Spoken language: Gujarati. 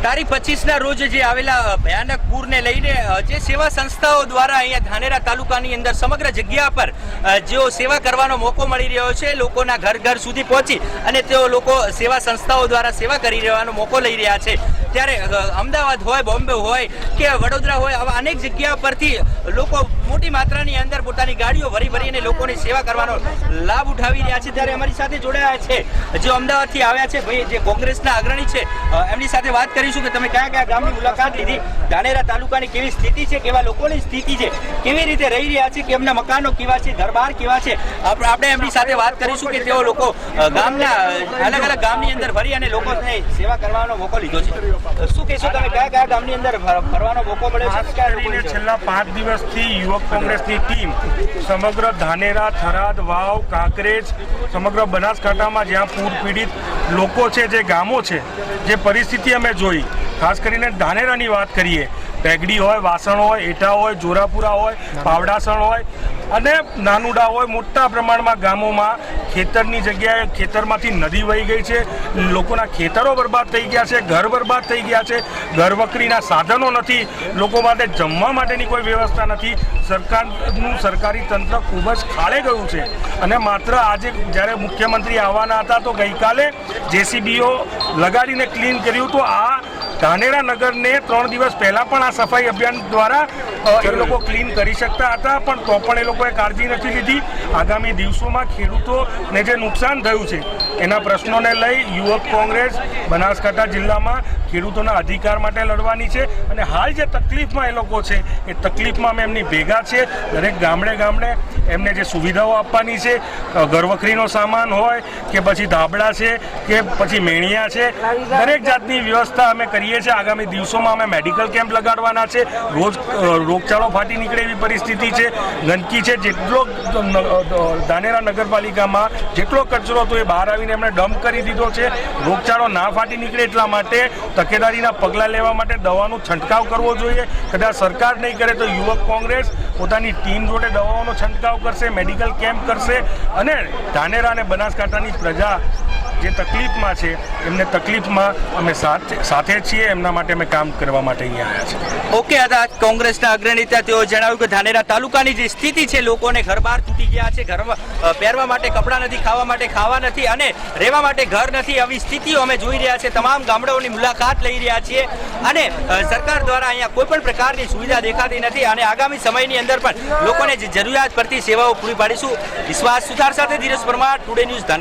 તારીખ 25ના રોજ જે આવેલા ભયાનક પૂરને લઈને જે સેવા સંસ્થાઓ દ્વારા અહીંયા ધાનેરા તાલુકાની અંદર સમગ્ર જગ્યા પર જેઓ સેવા કરવાનો મોકો મળી રહ્યો છે, લોકોના ઘર ઘર સુધી પહોંચી અને તેઓ લોકો સેવા સંસ્થાઓ દ્વારા સેવા કરી રહેવાનો મોકો લઈ રહ્યા છે, ત્યારે અમદાવાદ હોય, બોમ્બે હોય કે વડોદરા હોય, આવા અનેક જગ્યા પરથી લોકો મોટી માત્રાની અંદર પોતાની ગાડીઓ ભરી ભરીને લોકોની સેવા કરવાનો લાભ ઉઠાવી રહ્યા છે। ત્યારે અમારી સાથે જોડાયા છે જે અમદાવાદથી આવ્યા છે ભાઈ, જે કોંગ્રેસના અગ્રણી છે, એમની સાથે વાત કરીશું કે તમે કયા કયા ગામની મુલાકાત લીધી, ધાનેરા તાલુકાની કેવી સ્થિતિ છે, કેવા લોકોની સ્થિતિ છે, કેવી રીતે રહી રહ્યા છે, કે એમના મકાનો કેવા છે, ઘરબાર કેવા છે, આપણે એમની સાથે વાત કરીશું કે તેઓ લોકો ગામના અલગ અલગ ગામની અંદર ફરી અને લોકોને સેવા કરવાનો મોકો લીધો છે। શું કહેશો તમે, કયા કયા ગામની અંદર ફરવાનો મોકો મળ્યો છે? છેલ્લા 5 દિવસથી યુવક કોંગ્રેસની ટીમ સમગ્ર ધાનેરા, થરાદ, વાવ, કાંકરેજ, સમગ્ર બનાસકાંઠામાં જ્યાં પૂર પીડિત લોકો છે, જે ગામો છે, જે પરિસ્થિતિ અમે જોઈ, ખાસ કરીને ધાનેરાની વાત કરીએ, પેગડી હોય, વાસણ હોય, એટા હોય, જોરાપુરા હોય, પાવડાસણ હોય અને નાનુડા હોય, મોટા પ્રમાણમાં ગામોમાં ખેતરની જગ્યાએ ખેતરમાંથી નદી વહી ગઈ છે, લોકોના ખેતરો બરબાદ થઈ ગયા છે, ઘર બરબાદ થઈ ગયા છે, ઘરવકરીના સાધનો નથી, લોકો માટે જમવા માટેની કોઈ વ્યવસ્થા નથી, સરકારનું સરકારી તંત્ર ખૂબ જ ખાળે ગયું છે। અને માત્ર આજે જ્યારે મુખ્યમંત્રી આવવાના હતા તો ગઈકાલે જેસીબીઓ લગાડીને ક્લીન કર્યું, તો આ ધાનેરા નગરને 3 દિવસ પહેલાં પણ આ સફાઈ અભિયાન દ્વારા એ લોકો ક્લીન કરી શકતા હતા, પણ તો પણ એ લોકોએ કાળજી નથી લીધી। આગામી દિવસોમાં ખેડૂતોને જે નુકસાન થયું છે એના પ્રશ્નોને લઈ યુવક કોંગ્રેસ બનાસકાંઠા જિલ્લામાં ખેડૂતોના અધિકાર માટે લડવાની છે અને હાલ જે તકલીફમાં એ લોકો છે એ તકલીફમાં અમે એમની ભેગા છે। દરેક ગામડે ગામડે એમને જે સુવિધાઓ આપવાની છે, ઘરવખરીનો સામાન હોય કે પછી ધાબળા છે કે પછી મેણિયા છે, દરેક જાતની વ્યવસ્થા અમે કરીએ છીએ। આગામી દિવસોમાં અમે મેડિકલ કેમ્પ લગાડવાના છે। રોજ રોગચાળો ફાટી નીકળે એવી પરિસ્થિતિ છે, ગંદકી છે, જેટલો ધાનેરા નગરપાલિકામાં જેટલો કચરો હતો એ બહાર આવીને એમણે ડમ્પ કરી દીધો છે। રોગચાળો ના ફાટી નીકળે એટલા માટે તકેદારીના પગલાં લેવા માટે દવાનો છંટકાવ કરવો જોઈએ। કદાચ સરકાર નહીં કરે તો યુવક કોંગ્રેસ પોતાની ટીમ જોડે દવાઓનો છંટકાવ કરશે, મેડિકલ કેમ્પ કરશે અને ધાનેરા અને બનાસકાંઠાની પ્રજા જે તકલીફમાં છે એમને તકલીફમાં અમે સાથે છીએ, એમના માટે અમે કામ કરવા માટે અહીંયા આવ્યા છીએ। ઓકે, હતા કોંગ્રેસના અગ્રણી, તેઓ જણાવ્યું કે ધાનેરા તાલુકાની જે સ્થિતિ છે, લોકોને ઘરબાર તૂટી ગયા છે, ઘરમાં પહેરવા માટે કપડાં નથી, ખાવા માટે ખાવા નથી અને રહેવા માટે ઘર નથી, આવી સ્થિતિઓ અમે જોઈ રહ્યા છીએ। તમામ ગામડાઓની મુલાકાત લઈ રહ્યા છીએ અને સરકાર દ્વારા અહીંયા કોઈ પણ પ્રકારની સુવિધા દેખાતી નથી અને આગામી સમયની અંદર પણ લોકોને જે જરૂરિયાત પડતી સેવાઓ પૂરી પાડીશું। વિશ્વાસ સુથાર સાથે ધીરજ પરમાર, ટુડે ન્યૂઝ ધાનેરા।